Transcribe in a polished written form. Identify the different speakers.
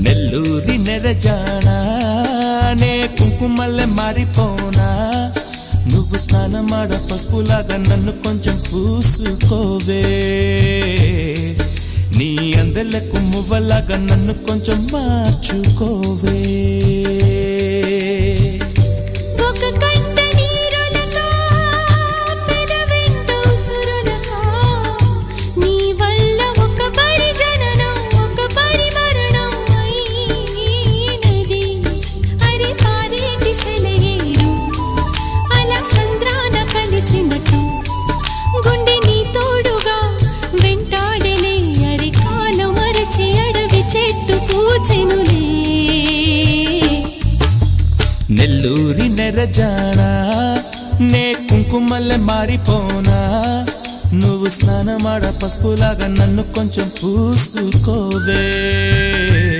Speaker 1: నెల్లూరి నెరజానా నే కుంకుమల్లె మారిపోనా నువ్వు స్నానమాడ పసుపులాగా నన్ను కొంచెం పూసుకోవే నీ అందలకు మువ్వలాగా నన్ను కొంచెం మార్చుకోవే నెల్లూరి నెరజానా నే కుంకుమల్లె మారిపోనా నువ్వు స్నానమాడ పసుపులాగా నన్ను కొంచెం పూసుకోవే